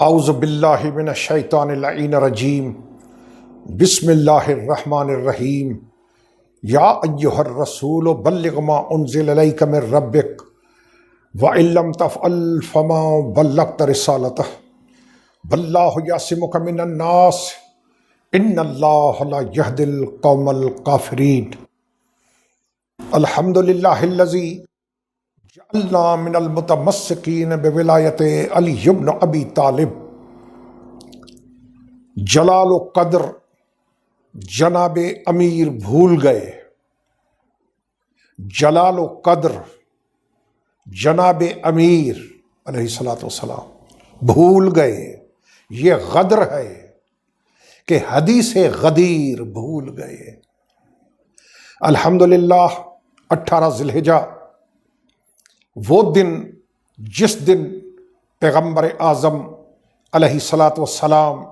اعوذ باللہ من الشیطان اللعین الرجیم بسم اللہ الرحمن الرحیم یا ایہا الرسول بلغ ما انزل الیک من ربک وَإِن لَّمْ تَفْعَلْ فَمَا بَلَّغْتَ رِسَالَتَهُ وَاللَّهُ يَعْصِمُكَ مِنَ النَّاسِ إِنَّ اللَّهَ لَا يَهْدِي الْقَوْمَ الْكَافِرِينَ الحمد للہ الذی جعلنا من المتمسکین بولایت علی بن ابی طالب. جلال و قدر جناب امیر بھول گئے. جلال و قدر جناب امیر علیہ الصلوۃ والسلام بھول گئے. یہ غدر ہے کہ حدیث غدیر بھول گئے. الحمدللہ 18 ذی الحجہ وہ دن جس دن پیغمبر اعظم علیہ الصلوۃ والسلام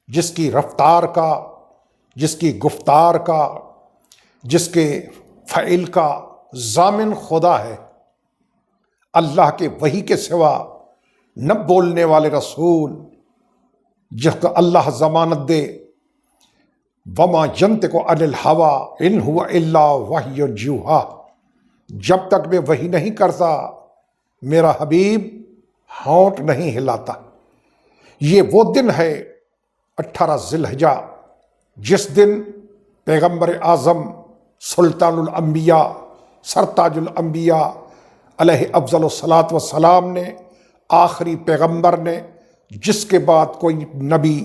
جس کی رفتار کا، جس کی گفتار کا، جس کے فعل کا ضامن خدا ہے، اللہ کے وحی کے سوا نہ بولنے والے رسول، جس کو اللہ ضمانت دے وما ينطق عن الهوى ان هو الا وحی یوحی، جب تک میں وحی نہیں کرتا میرا حبیب ہونٹ نہیں ہلاتا. یہ وہ دن ہے 18 ذی الحجہ جس دن پیغمبر اعظم سلطان الانبیاء سرتاج الانبیاء علیہ افضل الصلاۃ والسلام نے، آخری پیغمبر نے، جس کے بعد کوئی نبی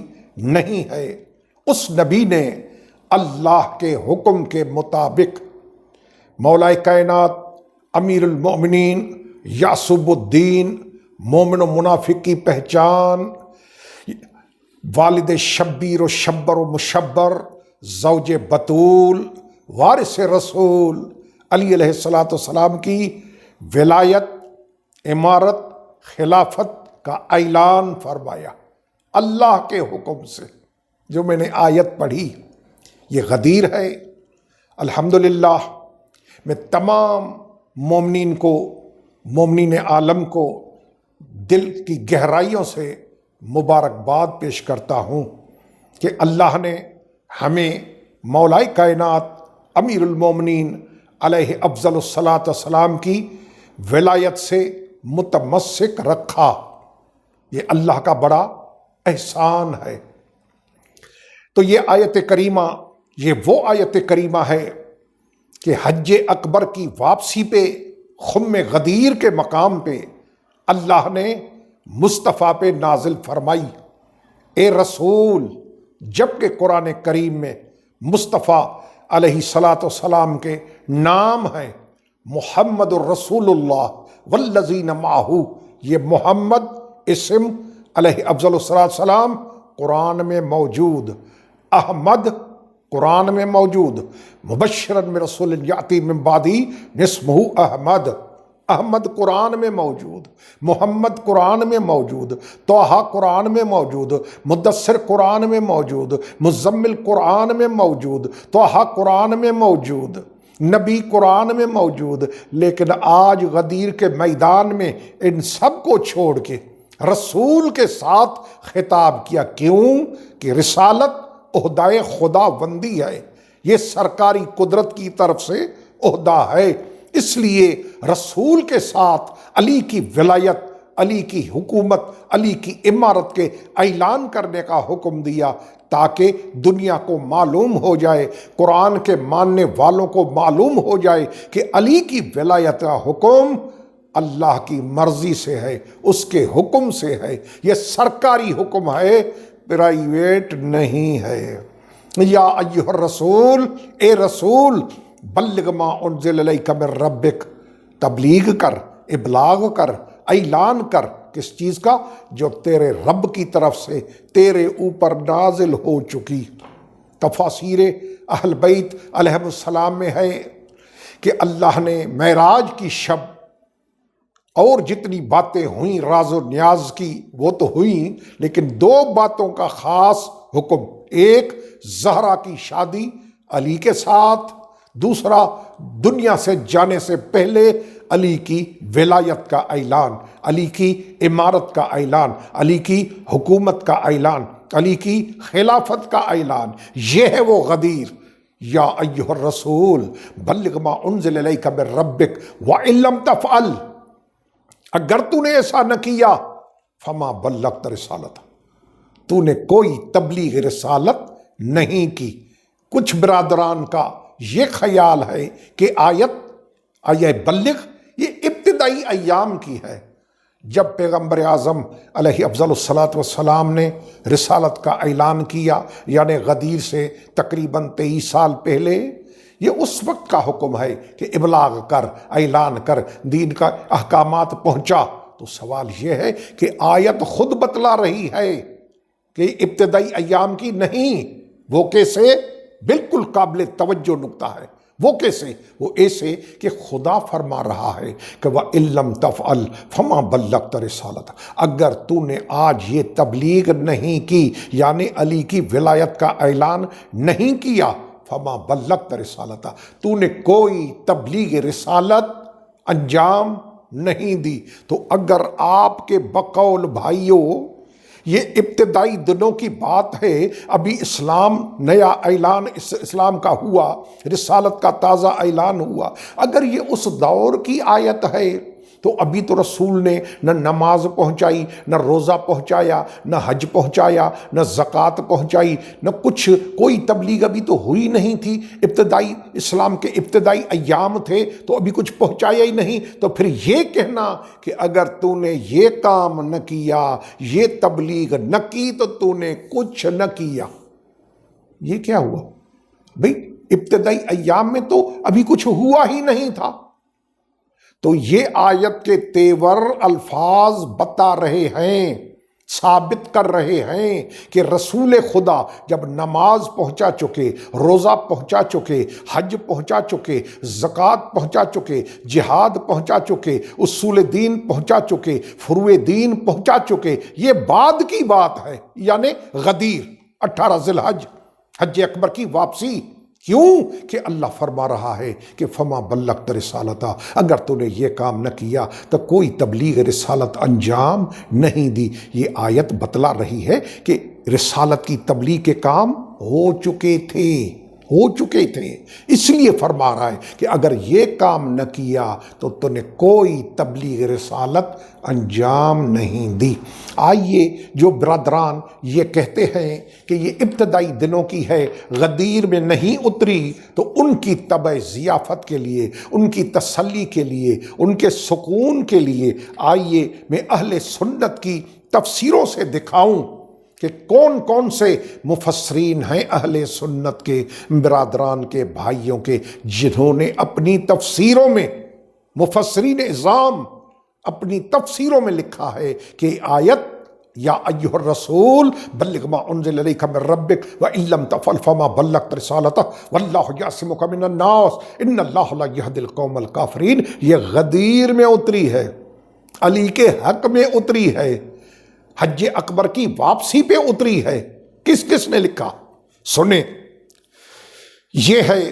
نہیں ہے، اس نبی نے اللہ کے حکم کے مطابق مولا کائنات امیر المؤمنین یعصب الدین، مومن و منافق کی پہچان، والد شبیر و شبر و مشبر، زوج بطول، وارث رسول علی علیہ الصلوۃ والسلام کی ولایت، امارت، خلافت کا اعلان فرمایا اللہ کے حکم سے. جو میں نے آیت پڑھی یہ غدیر ہے. الحمدللہ میں تمام مومنین کو، مومنین عالم کو دل کی گہرائیوں سے مبارکباد پیش کرتا ہوں کہ اللہ نے ہمیں مولا کائنات امیر المومنین علیہ افضل الصلاۃ والسلام کی ولایت سے متمسک رکھا. یہ اللہ کا بڑا احسان ہے. تو یہ آیت کریمہ، یہ وہ آیت کریمہ ہے کہ حج اکبر کی واپسی پہ، خم غدیر کے مقام پہ اللہ نے مصطفیٰ پہ نازل فرمائی. اے رسول، جبکہ قرآن کریم میں مصطفیٰ علیہ الصلوۃ والسلام کے نام ہیں محمد الرسول اللہ والذین معہ، یہ محمد اسم علیہ افضل الصلوۃ والسلام قرآن میں موجود، احمد قرآن میں موجود، مبشرا برسول یاتی من بعدی اسمہ احمد، احمد قرآن میں موجود، محمد قرآن میں موجود، طٰہٰ قرآن میں موجود، مدثر قرآن میں موجود، مزمل قرآن میں موجود، طٰہٰ قرآن میں موجود، نبی قرآن میں موجود. لیکن آج غدیر کے میدان میں ان سب کو چھوڑ کے رسول کے ساتھ خطاب کیا. کیوں کہ رسالت عہدۂ خدا بندی ہے، یہ سرکاری قدرت کی طرف سے عہدہ ہے. اس لیے رسول کے ساتھ علی کی ولایت، علی کی حکومت، علی کی امارت کے اعلان کرنے کا حکم دیا تاکہ دنیا کو معلوم ہو جائے، قرآن کے ماننے والوں کو معلوم ہو جائے کہ علی کی ولایت کا حکم اللہ کی مرضی سے ہے، اس کے حکم سے ہے. یہ سرکاری حکم ہے، پرائیویٹ نہیں ہے. یا ایھا الرسول، اے رسول، بلغ ما انزل الیک من ربک، تبلیغ کر، ابلاغ کر، اعلان کر. کس چیز کا؟ جو تیرے رب کی طرف سے تیرے اوپر نازل ہو چکی. تفاسیر اہل بیت علیہ السلام میں ہے کہ اللہ نے معراج کی شب اور جتنی باتیں ہوئیں راز و نیاز کی وہ تو ہوئیں، لیکن 2 باتوں کا خاص حکم. ایک، زہرا کی شادی علی کے ساتھ، دوسرا، دنیا سے جانے سے پہلے علی کی ولایت کا اعلان، علی کی امارت کا اعلان، علی کی حکومت کا اعلان، علی کی خلافت کا اعلان۔ یہ ہے وہ غدیر۔ یا ایھا الرسول بلغ ما انزل الیک من ربک وان لم تفعل، اگر تو نے ایسا نہ کیا فما بلغت رسالت، تو نے کوئی تبلیغ رسالت نہیں کی۔ کچھ برادران کا یہ خیال ہے کہ آیہ بلغ یہ ابتدائی ایام کی ہے، جب پیغمبر اعظم علیہ افضل الصلاۃ والسلام نے رسالت کا اعلان کیا، یعنی غدیر سے تقریباً 23 سال پہلے، یہ اس وقت کا حکم ہے کہ ابلاغ کر، اعلان کر، دین کا احکامات پہنچا۔ تو سوال یہ ہے کہ آیت خود بتلا رہی ہے کہ ابتدائی ایام کی نہیں۔ وہ کیسے؟ بالکل قابل توجہ نکتہ ہے۔ وہ کیسے؟ وہ ایسے کہ خدا فرما رہا ہے کہ وَإِن لَّمْ تَفْعَلْ فَمَا بَلَّغْتَ رِسَالَتَ، اگر تو نے آج یہ تبلیغ نہیں کی، یعنی علی کی ولایت کا اعلان نہیں کیا، فَمَا بَلَّغْتَ رِسَالَتَ، تو نے کوئی تبلیغ رسالت انجام نہیں دی۔ تو اگر آپ کے بقول بھائیوں یہ ابتدائی دنوں کی بات ہے، ابھی اسلام نیا اعلان اسلام کا ہوا، رسالت کا تازہ اعلان ہوا، اگر یہ اس دور کی آیت ہے تو ابھی تو رسول نے نہ نماز پہنچائی، نہ روزہ پہنچایا، نہ حج پہنچایا، نہ زکوٰۃ پہنچائی، نہ کچھ، کوئی تبلیغ ابھی تو ہوئی نہیں تھی۔ ابتدائی اسلام کے ابتدائی ایام تھے تو ابھی کچھ پہنچایا ہی نہیں۔ تو پھر یہ کہنا کہ اگر تو نے یہ کام نہ کیا، یہ تبلیغ نہ کی، تو تو نے کچھ نہ کیا، یہ کیا ہوا بھئی؟ ابتدائی ایام میں تو ابھی کچھ ہوا ہی نہیں تھا۔ تو یہ آیت کے تیور الفاظ بتا رہے ہیں، ثابت کر رہے ہیں کہ رسول خدا جب نماز پہنچا چکے، روزہ پہنچا چکے، حج پہنچا چکے، زکوٰۃ پہنچا چکے، جہاد پہنچا چکے، اصول دین پہنچا چکے، فروع دین پہنچا چکے، یہ بعد کی بات ہے، یعنی غدیر 18 ذی الحج، حج اکبر کی واپسی۔ کیوں کہ اللہ فرما رہا ہے کہ فما بلغت رسالتہ، اگر تو نے یہ کام نہ کیا تو کوئی تبلیغ رسالت انجام نہیں دی۔ یہ آیت بتلا رہی ہے کہ رسالت کی تبلیغ کے کام ہو چکے تھے، اس لیے فرما رہا ہے کہ اگر یہ کام نہ کیا تو تو نے کوئی تبلیغ رسالت انجام نہیں دی۔ آئیے، جو برادران یہ کہتے ہیں کہ یہ ابتدائی دنوں کی ہے، غدیر میں نہیں اتری، تو ان کی طبع ضیافت کے لیے، ان کی تسلی کے لیے، ان کے سکون کے لیے، آئیے میں اہل سنت کی تفسیروں سے دکھاؤں کہ کون کون سے مفسرین ہیں اہل سنت کے، برادران کے، بھائیوں کے، جنہوں نے اپنی تفسیروں میں، مفسرین اعظام اپنی تفسیروں میں لکھا ہے کہ آیت یا ایھا الرسول بلغ ما انزل الیک من ربک وان لم تفعل فما بلغت رسالتہ واللہ یعصمک من الناس ان اللہ لا یہدی القوم الکافرین، یہ غدیر میں اتری ہے، علی کے حق میں اتری ہے، حج اکبر کی واپسی پہ اتری ہے۔ کس کس نے لکھا؟ سنیں، یہ ہے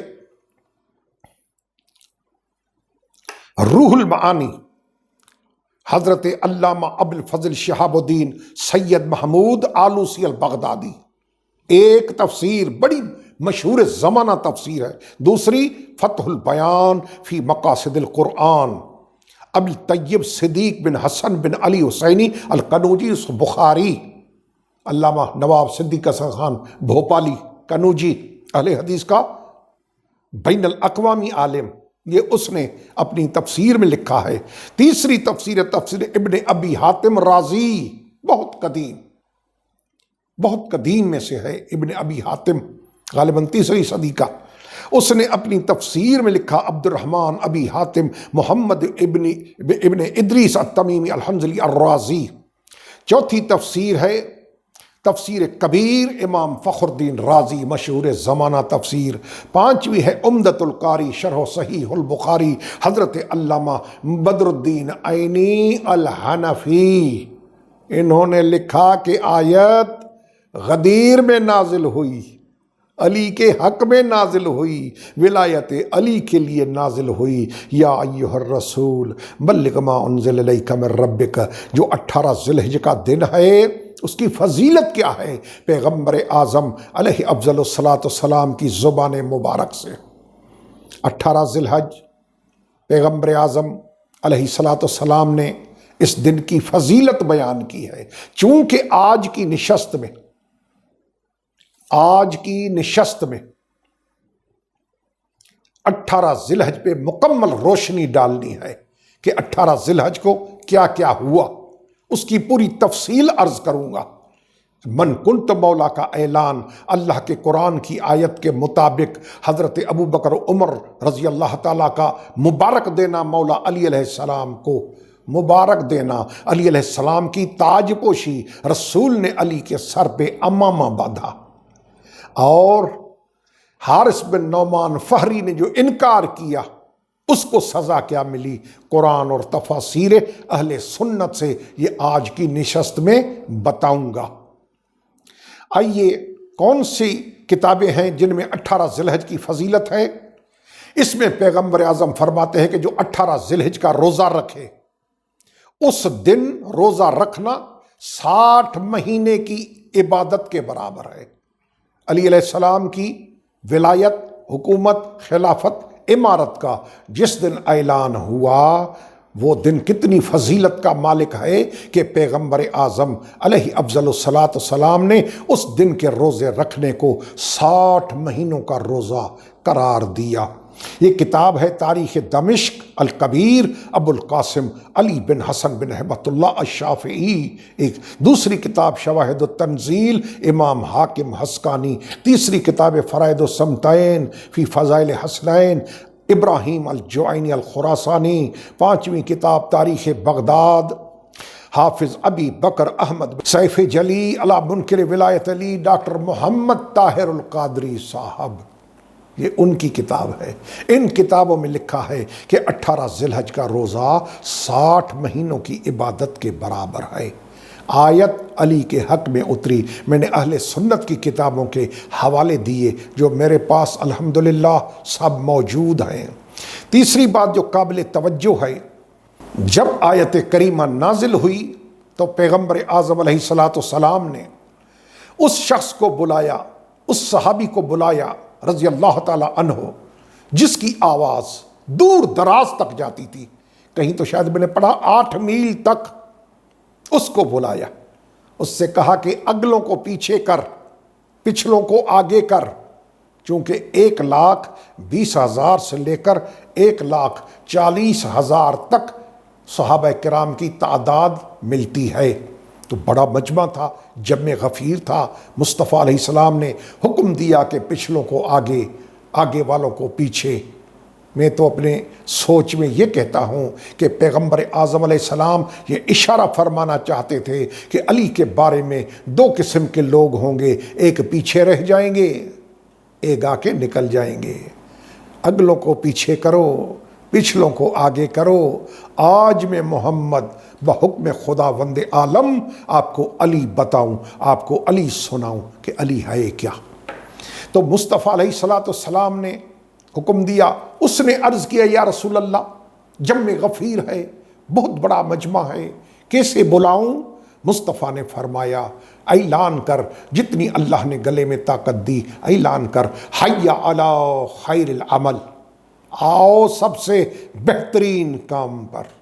روح المعانی، حضرت علامہ ابو الفضل شہاب الدین سید محمود آلوسی البغدادی۔ ایک تفسیر بڑی مشہور زمانہ تفسیر ہے، دوسری فتح البیان فی مقاصد القرآن، ابو طیب صدیق بن حسن بن علی حسینی القنوجی بخاری، علامہ نواب صدیق حسن خان بھوپالی قنوجی، اہل حدیث کا بین الاقوامی عالم، یہ اس نے اپنی تفسیر میں لکھا ہے۔ تیسری تفسیر ابن ابی حاتم رازی، بہت قدیم میں سے ہے، ابن ابی حاتم غالباً 3 صدی کا۔ اس نے اپنی تفسیر میں لکھا عبد الرحمن ابی حاتم محمد ابن ادریس التمیمی الحنظلی الرازی۔ چوتھی تفسیر ہے تفسیر کبیر امام فخر الدین رازی، مشہور زمانہ تفسیر۔ پانچویں ہے عمدۃ القاری شرح صحیح البخاری، حضرت علامہ بدر الدین عینی الحنفی۔ انہوں نے لکھا کہ آیت غدیر میں نازل ہوئی، علی کے حق میں نازل ہوئی، ولایت علی کے لیے نازل ہوئی۔ یا ایھا الرسول بلغ ما انزل الیک من ربک، جو 18 ذی الحجہ کا دن ہے اس کی فضیلت کیا ہے؟ پیغمبر اعظم علیہ افضل الصلاۃ والسلام کی زبان مبارک سے 18 ذی الحج پیغمبر اعظم علیہ الصلاۃ والسلام نے اس دن کی فضیلت بیان کی ہے۔ چونکہ آج کی نشست میں 18 ذی الحج پہ مکمل روشنی ڈالنی ہے کہ 18 ذی الحج کو کیا کیا ہوا، اس کی پوری تفصیل عرض کروں گا۔ من کنت مولا کا اعلان اللہ کے قرآن کی آیت کے مطابق حضرت ابو بکر عمر رضی اللہ تعالیٰ کا مبارک دینا، مولا علی علیہ السلام کو مبارک دینا، علی علیہ السلام کی تاج پوشی، رسول نے علی کے سر پہ امامہ باندھا، اور حارث بن نعمان فہری نے جو انکار کیا اس کو سزا کیا ملی، قرآن اور تفاسیر اہل سنت سے یہ آج کی نشست میں بتاؤں گا۔ آئیے کون سی کتابیں ہیں جن میں 18 ذی الحج کی فضیلت ہے؟ اس میں پیغمبر اعظم فرماتے ہیں کہ جو 18 ذی الحج کا روزہ رکھے، اس دن روزہ رکھنا 60 مہینے کی عبادت کے برابر ہے۔ علی علیہ السلام کی ولایت، حکومت، خلافت، امارت کا جس دن اعلان ہوا وہ دن کتنی فضیلت کا مالک ہے کہ پیغمبر اعظم علیہ افضل الصلاۃ والسلام نے اس دن کے روزے رکھنے کو 60 مہینوں کا روزہ قرار دیا۔ یہ کتاب ہے تاریخ دمشق الکبیر ابو القاسم علی بن حسن بن ہیبت اللہ الشافعی۔ ایک دوسری کتاب شواہد التنزیل امام حاکم حسکانی۔ تیسری کتاب فرائض الصمتین فی فضائل حسنین ابراہیم الجوینی الخراسانی۔ پانچویں کتاب تاریخ بغداد حافظ ابی بکر احمد سیف جلی علی منکر ولایت علی ڈاکٹر محمد طاہر القادری صاحب، یہ ان کی کتاب ہے۔ ان کتابوں میں لکھا ہے کہ 18 ذی الحج کا روزہ 60 مہینوں کی عبادت کے برابر ہے۔ آیت علی کے حق میں اتری، میں نے اہل سنت کی کتابوں کے حوالے دیے جو میرے پاس الحمدللہ سب موجود ہیں۔ تیسری بات جو قابل توجہ ہے، جب آیت کریمہ نازل ہوئی تو پیغمبر اعظم علیہ الصلاۃ والسلام نے اس شخص کو بلایا، اس صحابی کو بلایا رضی اللہ تعالی عنہ جس کی آواز دور دراز تک جاتی تھی، کہیں تو شاید میں نے پڑھا 8 میل تک، اس کو بلایا، اس سے کہا کہ اگلوں کو پیچھے کر، پچھلوں کو آگے کر، چونکہ 1,20,000 سے لے کر 1,40,000 تک صحابہ کرام کی تعداد ملتی ہے۔ تو بڑا مجمع تھا، جمع غفیر تھا۔ مصطفیٰ علیہ السلام نے حکم دیا کہ پچھلوں کو آگے، آگے والوں کو پیچھے۔ میں تو اپنے سوچ میں یہ کہتا ہوں کہ پیغمبر اعظم علیہ السلام یہ اشارہ فرمانا چاہتے تھے کہ علی کے بارے میں 2 قسم کے لوگ ہوں گے، ایک پیچھے رہ جائیں گے، ایک آ کے نکل جائیں گے۔ اگلوں کو پیچھے کرو، پچھلوں کو آگے کرو۔ آج میں محمد بحکم خداوند عالم آپ کو علی بتاؤں، آپ کو علی سناؤں کہ علی ہے کیا۔ تو مصطفیٰ علیہ الصلاۃ والسلام نے حکم دیا، اس نے عرض کیا یا رسول اللہ جمع غفیر ہے، بہت بڑا مجمع ہے، کیسے بلاؤں؟ مصطفیٰ نے فرمایا اعلان کر، جتنی اللہ نے گلے میں طاقت دی اعلان کر، حی علی خیر العمل، آؤ سب سے بہترین کام پر،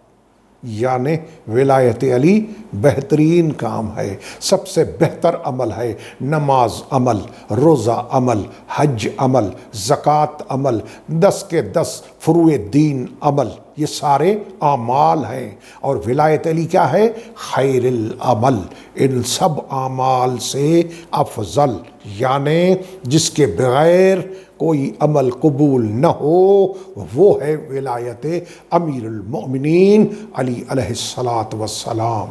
یعنی ولایت علی بہترین کام ہے، سب سے بہتر عمل ہے، نماز عمل، روزہ عمل، حج عمل، زکوٰۃ عمل، 10 کے 10 فروع دین عمل، یہ سارے اعمال ہیں۔ اور ولایت علی کیا ہے؟ خیر العمل، ان سب اعمال سے افضل، یعنی جس کے بغیر کوئی عمل قبول نہ ہو وہ ہے ولایت امیر المؤمنین علی علیہ الصلاۃ والسلام۔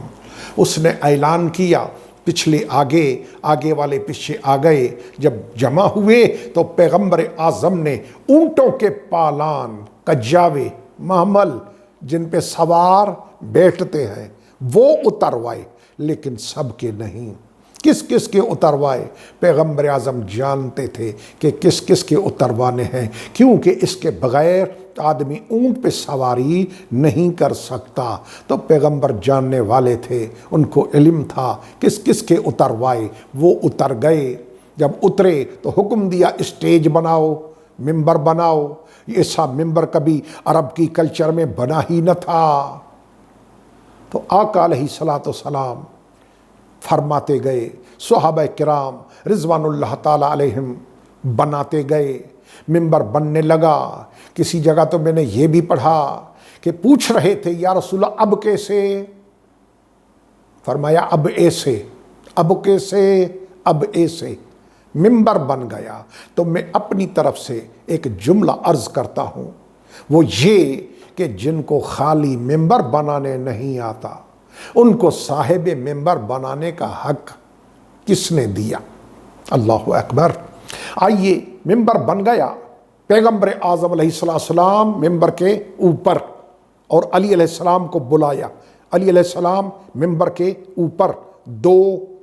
اس نے اعلان کیا، پچھلے آگے، آگے والے پیچھے آ گئے۔ جب جمع ہوئے تو پیغمبر اعظم نے اونٹوں کے پالان، کجاوے، محمل جن پہ سوار بیٹھتے ہیں وہ اتروائے، لیکن سب کے نہیں، کس کس کے اتروائے؟ پیغمبر اعظم جانتے تھے کہ کس کس کے اتروانے ہیں، کیونکہ اس کے بغیر آدمی اونٹ پہ سواری نہیں کر سکتا۔ تو پیغمبر جاننے والے تھے، ان کو علم تھا کس کس کے اتروائے۔ وہ اتر گئے، جب اترے تو حکم دیا اسٹیج بناؤ، ممبر بناؤ۔ ایسا ممبر کبھی عرب کی کلچر میں بنا ہی نہ تھا۔ تو آقا علیہ الصلوۃ والسلام فرماتے گئے، صحابہ کرام رضوان اللہ تعالیٰ علیہم بناتے گئے، ممبر بننے لگا۔ کسی جگہ تو میں نے یہ بھی پڑھا کہ پوچھ رہے تھے یا رسول اللہ اب کیسے؟ فرمایا اب ایسے، اب کیسے؟ اب ایسے۔ ممبر بن گیا۔ تو میں اپنی طرف سے ایک جملہ عرض کرتا ہوں، وہ یہ کہ جن کو خالی ممبر بنانے نہیں آتا ان کو صاحب ممبر بنانے کا حق کس نے دیا؟ اللہ اکبر۔ آئیے، ممبر بن گیا، پیغمبر اعظم علیہ السلام ممبر کے اوپر، اور علی علیہ السلام کو بلایا۔ علی علیہ السلام ممبر کے اوپر، دو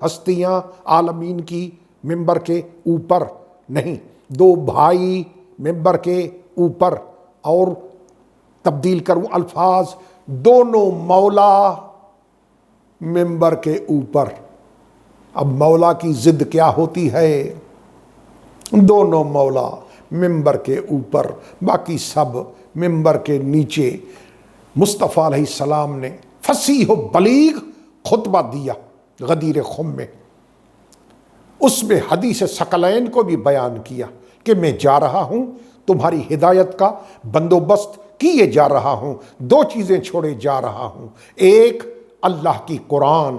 ہستیاں عالمین کی ممبر کے اوپر نہیں، دو بھائی ممبر کے اوپر، اور تبدیل کروں الفاظ، دونوں مولا ممبر کے اوپر۔ اب مولا کی ضد کیا ہوتی ہے؟ دونوں مولا ممبر کے اوپر، باقی سب ممبر کے نیچے۔ مصطفیٰ علیہ السلام نے فصیح و بلیغ خطبہ دیا غدیر خم میں، اس میں حدیث ثقلین کو بھی بیان کیا کہ میں جا رہا ہوں، تمہاری ہدایت کا بندوبست کیے جا رہا ہوں، دو چیزیں چھوڑے جا رہا ہوں، ایک اللہ کی قرآن،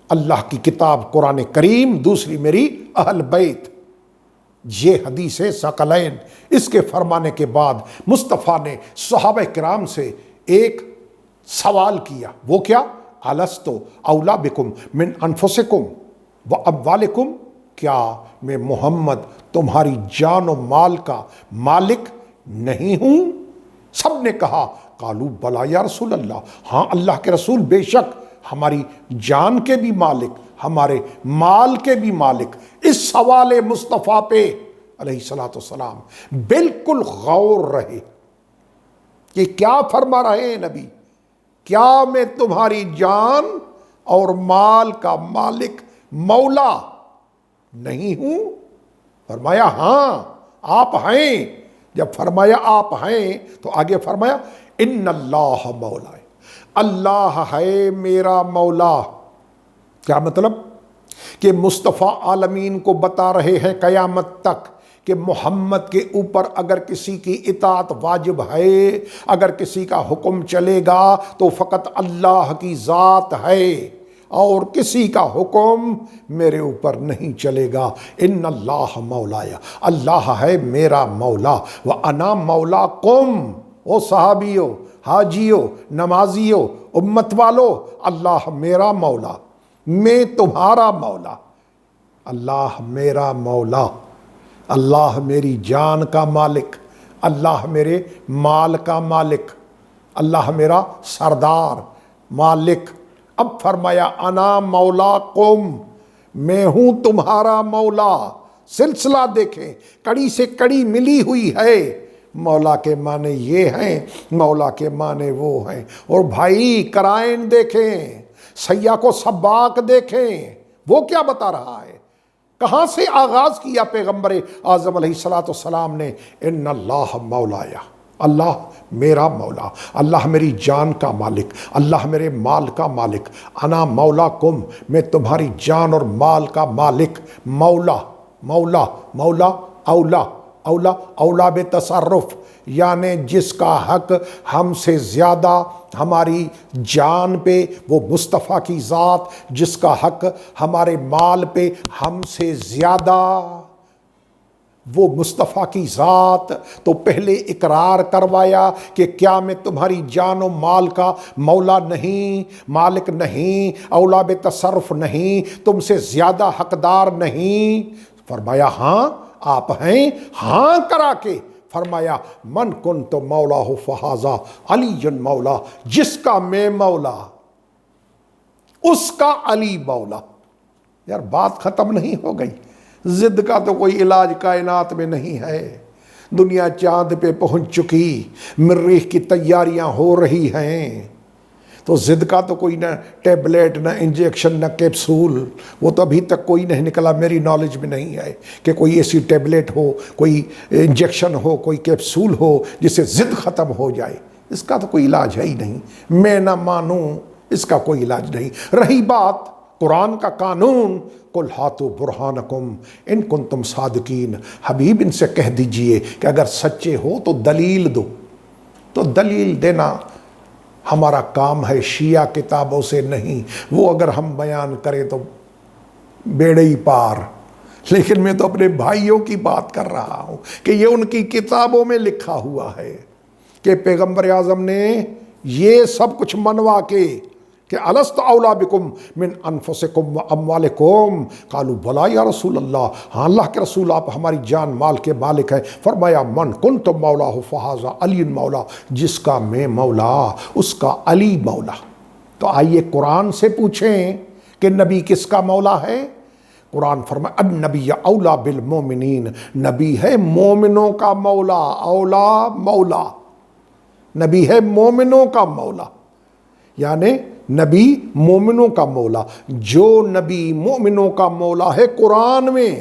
اللہ کی کتاب قرآن کریم، دوسری میری اہل بیت۔ یہ حدیث ثقلین۔ اس کے فرمانے کے بعد مصطفیٰ نے صحابہ کرام سے ایک سوال کیا، وہ کیا؟ الستو اولا بکم من انفسکم واموالکم، کیا میں محمد تمہاری جان و مال کا مالک نہیں ہوں؟ سب نے کہا قالوا بلا یا رسول اللہ، ہاں اللہ کے رسول، بے شک ہماری جان کے بھی مالک، ہمارے مال کے بھی مالک۔ اس سوال مصطفیٰ پہ علیہ الصلوۃ والسلام بالکل غور رہے کہ کیا فرما رہے ہیں نبی، کیا میں تمہاری جان اور مال کا مالک مولا نہیں ہوں؟ فرمایا ہاں آپ ہیں۔ جب فرمایا آپ ہیں تو آگے فرمایا ان اللہ مولا، اللہ ہے میرا مولا۔ کیا مطلب؟ کہ مصطفیٰ عالمین کو بتا رہے ہیں قیامت تک کہ محمد کے اوپر اگر کسی کی اطاعت واجب ہے، اگر کسی کا حکم چلے گا تو فقط اللہ کی ذات ہے، اور کسی کا حکم میرے اوپر نہیں چلے گا۔ ان اللہ مولایا، اللہ ہے میرا مولا، وانا مولاکم۔ او صحابیو، حاجیو، نمازیو، امت والو، اللہ میرا مولا، میں تمہارا مولا۔ اللہ میرا مولا، اللہ میری جان کا مالک، اللہ میرے مال کا مالک، اللہ میرا سردار، مالک۔ اب فرمایا انا مولاکم، میں ہوں تمہارا مولا۔ سلسلہ دیکھیں، کڑی سے کڑی ملی ہوئی ہے۔ مولا کے معنی یہ ہیں، مولا کے معنی وہ ہیں۔ اور بھائی قرائن دیکھیں، سیاح کو سباق دیکھیں، وہ کیا بتا رہا ہے؟ کہاں سے آغاز کیا پیغمبر اعظم علیہ الصلوۃ والسلام نے؟ ان اللہ مولایا، اللہ میرا مولا، اللہ میری جان کا مالک، اللہ میرے مال کا مالک۔ انا مولاکم، میں تمہاری جان اور مال کا مالک۔ مولا، مولا، مولا اولا، اولا اولا بے تصرف، یعنی جس کا حق ہم سے زیادہ ہماری جان پہ وہ مصطفیٰ کی ذات، جس کا حق ہمارے مال پہ ہم سے زیادہ وہ مصطفیٰ کی ذات۔ تو پہلے اقرار کروایا کہ کیا میں تمہاری جان و مال کا مولا نہیں، مالک نہیں، اولا بے تصرف نہیں، تم سے زیادہ حقدار نہیں؟ فرمایا ہاں آپ ہیں۔ ہاں کرا کے فرمایا من کنت مولا فہذا علی مولا، جس کا میں مولا اس کا علی مولا۔ یار بات ختم نہیں ہو گئی؟ ضد کا تو کوئی علاج کائنات میں نہیں ہے۔ دنیا چاند پہ پہنچ چکی، مریخ کی تیاریاں ہو رہی ہیں، تو ضد کا تو کوئی نہ ٹیبلیٹ، نہ انجیکشن، نہ کیپسول، وہ تو ابھی تک کوئی نہیں نکلا، میری نالج میں نہیں ہے کہ کوئی ایسی ٹیبلیٹ ہو، کوئی انجیکشن ہو، کوئی کیپسول ہو جس سے ضد ختم ہو جائے۔ اس کا تو کوئی علاج ہے ہی نہیں، میں نہ مانوں، اس کا کوئی علاج نہیں۔ رہی بات قرآن کا قانون، قُلْ ہَاتُوا بُرْہَانَکُمْ اِن کُنتُم صادقین، حبیب ان سے کہہ دیجئے کہ اگر سچے ہو تو دلیل دو۔ تو دلیل دینا ہمارا کام ہے، شیعہ کتابوں سے نہیں۔ وہ اگر ہم بیان کریں تو بیڑے ہی پار، لیکن میں تو اپنے بھائیوں کی بات کر رہا ہوں کہ یہ ان کی کتابوں میں لکھا ہوا ہے کہ پیغمبر اعظم نے یہ سب کچھ منوا کے کہ الست اولا بکم من انفسکم و اموالکم، قالوا بلا یا رسول اللہ، ہاں اللہ کے رسول آپ ہماری جان مال کے مالک ہیں۔ فرمایا من کنت مولا فہذا علی مولا، جس کا میں مولا اس کا علی مولا۔ تو آئیے قرآن سے پوچھیں کہ نبی کس کا مولا ہے؟ قرآن فرمایا النبی اولا بالمومنین، نبی ہے مومنوں کا مولا، اولا مولا، نبی ہے مومنوں کا مولا، یعنی نبی مومنوں کا مولا۔ جو نبی مومنوں کا مولا ہے قرآن میں،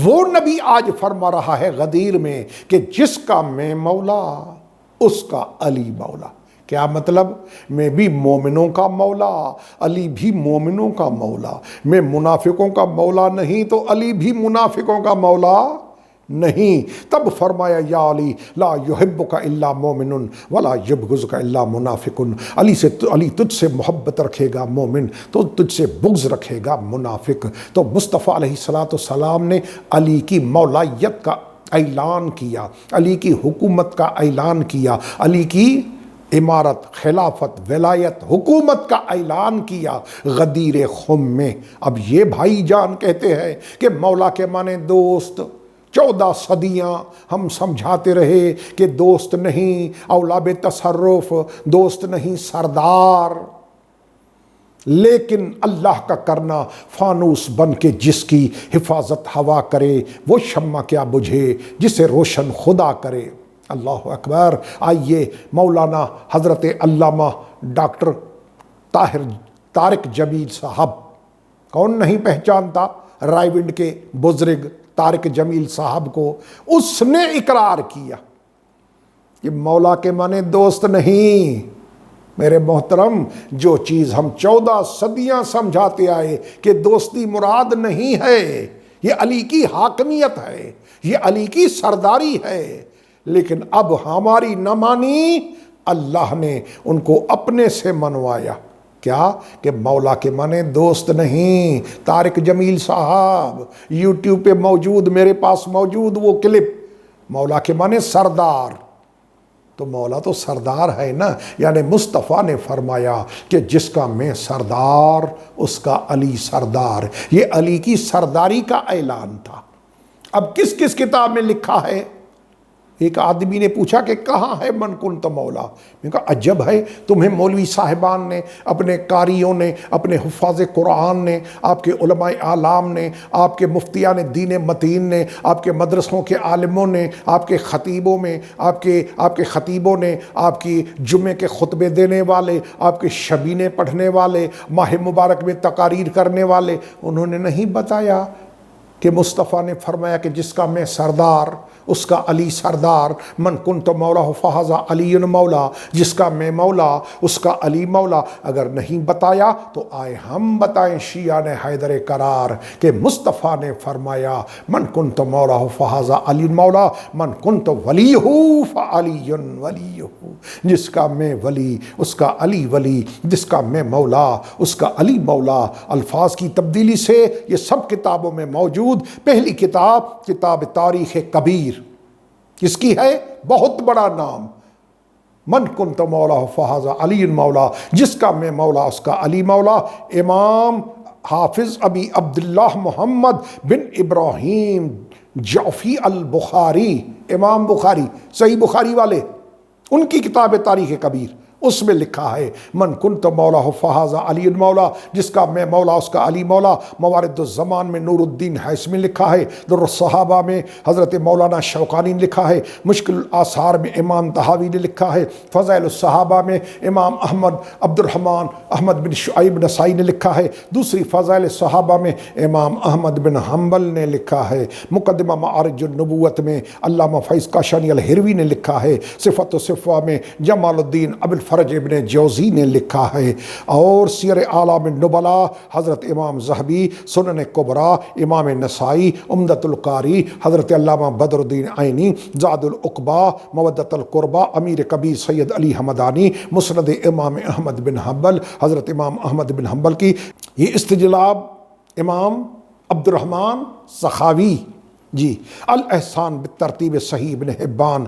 وہ نبی آج فرما رہا ہے غدیر میں کہ جس کا میں مولا اس کا علی مولا۔ کیا مطلب؟ میں بھی مومنوں کا مولا، علی بھی مومنوں کا مولا۔ میں منافقوں کا مولا نہیں تو علی بھی منافقوں کا مولا نہیں۔ تب فرمایا یا علی لا یحبک الا مومن ولا یبغضک الا منافق، علی تجھ سے محبت رکھے گا مومن تو تجھ سے بغض رکھے گا منافق۔ تو مصطفیٰ علیہ السلام نے علی کی مولائیت کا اعلان کیا، علی کی حکومت کا اعلان کیا، علی کی امارت، خلافت، ولایت، حکومت کا اعلان کیا غدیر خم میں۔ اب یہ بھائی جان کہتے ہیں کہ مولا کے معنی دوست۔ 14 صدیاں ہم سمجھاتے رہے کہ دوست نہیں اولا بے تصرف، دوست نہیں سردار، لیکن اللہ کا کرنا فانوس بن کے جس کی حفاظت ہوا کرے، وہ شمع کیا بجھے جسے روشن خدا کرے۔ اللہ اکبر۔ آئیے مولانا حضرت علامہ ڈاکٹر طارق جمیل صاحب، کون نہیں پہچانتا رائے ونڈ کے بزرگ طارق جمیل صاحب کو، اس نے اقرار کیا کہ مولا کے معنی دوست نہیں۔ میرے محترم، جو چیز ہم 14 صدیاں سمجھاتے آئے کہ دوستی مراد نہیں ہے، یہ علی کی حاکمیت ہے، یہ علی کی سرداری ہے، لیکن اب ہماری نہ مانی، اللہ نے ان کو اپنے سے منوایا۔ کیا کہ مولا کے معنی دوست نہیں۔ طارق جمیل صاحب یوٹیوب پہ موجود، میرے پاس موجود وہ کلپ، مولا کے معنی سردار۔ تو مولا تو سردار ہے نا، یعنی مصطفیٰ نے فرمایا کہ جس کا میں سردار اس کا علی سردار۔ یہ علی کی سرداری کا اعلان تھا۔ اب کس کس کتاب میں لکھا ہے؟ ایک آدمی نے پوچھا کہ کہاں ہے من کنت مولا؟ میں کہا عجب ہے، تمہیں مولوی صاحبان نے، اپنے قاریوں نے، اپنے حفاظ قرآن نے، آپ کے علماء اعلام نے، آپ کے مفتیان دین متین نے، آپ کے مدرسوں کے عالموں نے، آپ کے خطیبوں میں، آپ کے خطیبوں نے، آپ کی جمعے کے خطبے دینے والے، آپ کے شبینے پڑھنے والے، ماہ مبارک میں تقاریر کرنے والے، انہوں نے نہیں بتایا کہ مصطفیٰ نے فرمایا کہ جس کا میں سردار اس کا علی سردار، من کنت مولا فہذا علی مولا، جس کا میں مولا اس کا علی مولا۔ اگر نہیں بتایا تو آئے ہم بتائیں شیعہ نے حیدر قرار کہ مصطفیٰ نے فرمایا من کنت مولا فہذا علی مولا، من کنت ولیہ فعلی ولیہ، جس کا میں ولی اس کا علی ولی، جس کا میں مولا اس کا علی مولا۔ الفاظ کی تبدیلی سے یہ سب کتابوں میں موجود۔ پہلی کتاب تاریخ کبیر، کس کی ہے؟ بہت بڑا نام، من کنت مولا فہذا علی مولا، جس کا میں مولا اس کا علی مولا۔ امام حافظ ابی عبداللہ محمد بن ابراہیم جعفی البخاری، امام بخاری، صحیح بخاری والے، ان کی کتاب تاریخ کبیر، اس میں لکھا ہے من کنت مولا فہذا علی مولا، جس کا میں مولا اس کا علی مولا۔ موارد الزمان میں نور الدین حیث میں لکھا ہے، در الصحابہ میں حضرت مولانا شوقانی نے لکھا ہے، مشکل الآثار میں امام طحاوی نے لکھا ہے، فضائل الصحابہ میں امام احمد عبد الرحمن احمد بن شعیب نسائی نے لکھا ہے، دوسری فضائل صحابہ میں امام احمد بن حنبل نے لکھا ہے، مقدمہ معارج النبوت میں علامہ فیض کاشانی الہروی نے لکھا ہے، صفت و صفوہ میں جمال الدین ابو الفرج ابن جوزی نے لکھا ہے، اور سیر اعلام النبلاء حضرت امام ذہبی، سنن کبریٰ امام نسائی، عمدۃ القاری حضرت علامہ بدر الدین عینی، زاد العقبہ مودۃ القربہ امیر کبیر سید علی حمدانی، مسند امام احمد بن حنبل حضرت امام احمد بن حنبل کی، یہ استجلاب امام عبد الرحمن سخاوی جی، الاحسان بالترتیب صحیح ابن حبان،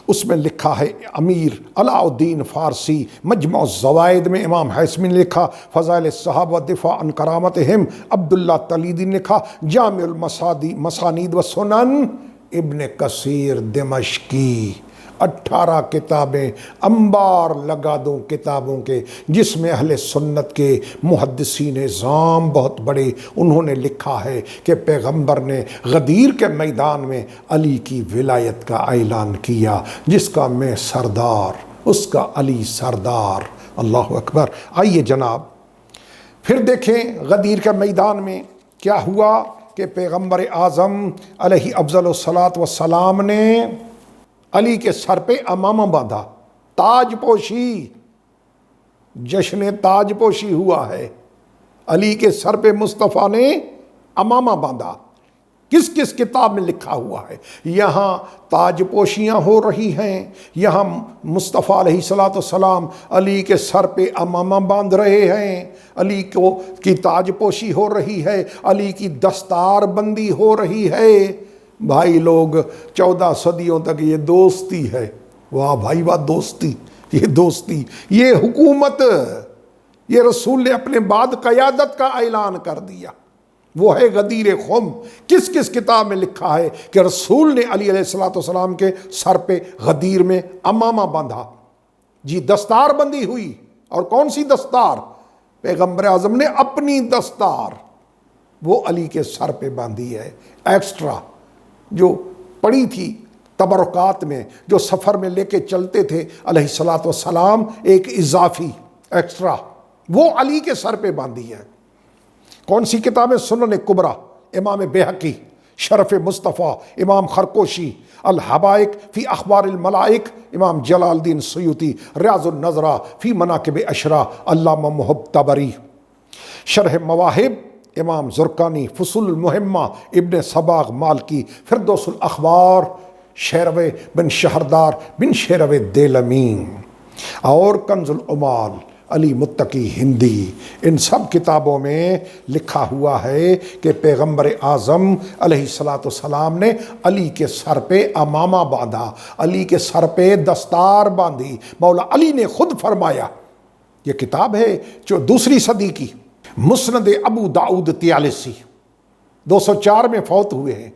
اس میں لکھا ہے امیر علاء الدین فارسی، مجمع الزوائد میں امام حیثمی نے لکھا، فضائل الصحابہ دفاع عن کرامتہم عبداللہ تلیدی نے لکھا، جامع المسانید و سنن ابن کثیر دمشقی، 18 کتابیں انبار لگا دوں کتابوں کے، جس میں اہل سنت کے محدثین اعظام بہت بڑے، انہوں نے لکھا ہے کہ پیغمبر نے غدیر کے میدان میں علی کی ولایت کا اعلان کیا، جس کا میں سردار، اس کا علی سردار۔ اللہ اکبر۔ آئیے جناب پھر دیکھیں غدیر کے میدان میں کیا ہوا کہ پیغمبر اعظم علیہ افضل الصلاۃ والسلام نے علی کے سر پہ امامہ باندھا، تاج پوشی، جشن تاج پوشی ہوا ہے، علی کے سر پہ مصطفیٰ نے امامہ باندھا۔ کس کس کتاب میں لکھا ہوا ہے؟ یہاں تاج پوشیاں ہو رہی ہیں، یہاں مصطفیٰ علیہ الصلاۃ والسلام علی کے سر پہ امامہ باندھ رہے ہیں، علی کی تاج پوشی ہو رہی ہے، علی کی دستار بندی ہو رہی ہے۔ بھائی لوگ 14 صدیوں تک یہ دوستی ہے، واہ بھائی واہ، دوستی، یہ دوستی، یہ حکومت، یہ رسول نے اپنے بعد قیادت کا اعلان کر دیا، وہ ہے غدیر خم۔ کس کس کتاب میں لکھا ہے کہ رسول نے علی علیہ الصلوۃ والسلام کے سر پہ غدیر میں امامہ باندھا؟ جی دستار بندی ہوئی، اور کون سی دستار؟ پیغمبر اعظم نے اپنی دستار وہ علی کے سر پہ باندھی ہے، ایکسٹرا جو پڑی تھی تبرکات میں، جو سفر میں لے کے چلتے تھے علیہ الصلوۃ والسلام، ایک اضافی ایکسٹرا وہ علی کے سر پہ باندھی ہے۔ کون سی کتابیں؟ سنن کبریٰ امام بیہقی، شرف مصطفیٰ امام خرقوشی، الحبائق فی اخبار الملائک امام جلال الدین سیوطی، ریاض النظرہ فی مناقب اشرا علامہ محب طبری، شرح مواہب امام زرقانی، فصول المہمہ ابن صباغ مالکی، فردوس الاخبار شیروے بن شہردار بن شیروے دیلمی، اور کنز العمال علی متقی ہندی۔ ان سب کتابوں میں لکھا ہوا ہے کہ پیغمبر اعظم علیہ الصلوۃ والسلام نے علی کے سر پہ امامہ باندھا، علی کے سر پہ دستار باندھی۔ مولا علی نے خود فرمایا، یہ کتاب ہے جو 2 صدی کی، مسند ابو داؤد طیالسی 204 میں فوت ہوئے ہیں،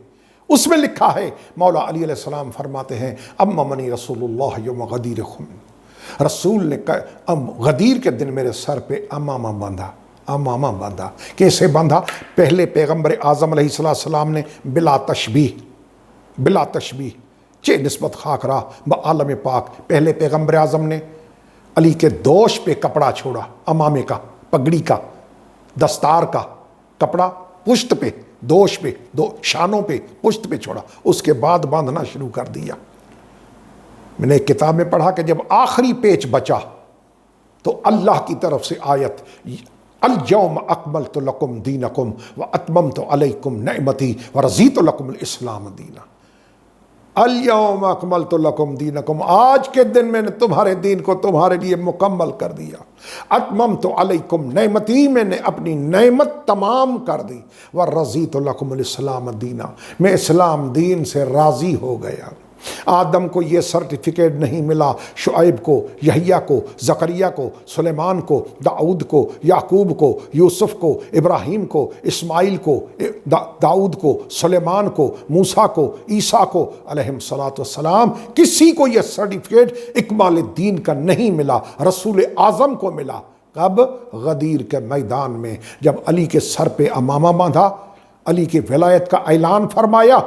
اس میں لکھا ہے مولا علی علیہ السلام فرماتے ہیں، اممنی رسول اللہ یوم غدیر خم، رسول نے غدیر کے دن میرے سر پہ امامہ باندھا۔ امامہ باندھا کیسے باندھا؟ پہلے پیغمبر اعظم علیہ السلام نے بلا تشبیہ چے نسبت خاک راہ بعالم پاک، پہلے پیغمبر اعظم نے علی کے دوش پہ کپڑا چھوڑا، امامے کا، پگڑی کا، دستار کا کپڑا پشت پہ، دوش پہ، شانوں پہ، پشت پہ چھوڑا، اس کے بعد باندھنا شروع کر دیا۔ میں نے ایک کتاب میں پڑھا کہ جب آخری پیچ بچا تو اللہ کی طرف سے آیت، الیوم اکملت لکم دینکم واتممت علیکم نعمتی ورضیت لکم الاسلام دینا۔ الیوم اکملت لکم دینکم، آج کے دن میں نے تمہارے دین کو تمہارے لیے مکمل کر دیا۔ اتممت علیکم نعمتی، میں نے اپنی نعمت تمام کر دی۔ ورضیت لکم الاسلام دینا، میں اسلام دین سے راضی ہو گیا۔ آدم کو یہ سرٹیفکیٹ نہیں ملا، شعیب کو، یحییٰ کو، زکریا کو، سلیمان کو، داؤد کو، یعقوب کو، یوسف کو، ابراہیم کو، اسماعیل کو، داؤد کو، سلیمان کو، موسیٰ کو، عیسیٰ کو علیہم الصلاۃ والسلام، کسی کو یہ سرٹیفکیٹ اکمال الدین کا نہیں ملا، رسول اعظم کو ملا۔ کب؟ غدیر کے میدان میں، جب علی کے سر پہ امامہ باندھا، علی کی ولایت کا اعلان فرمایا،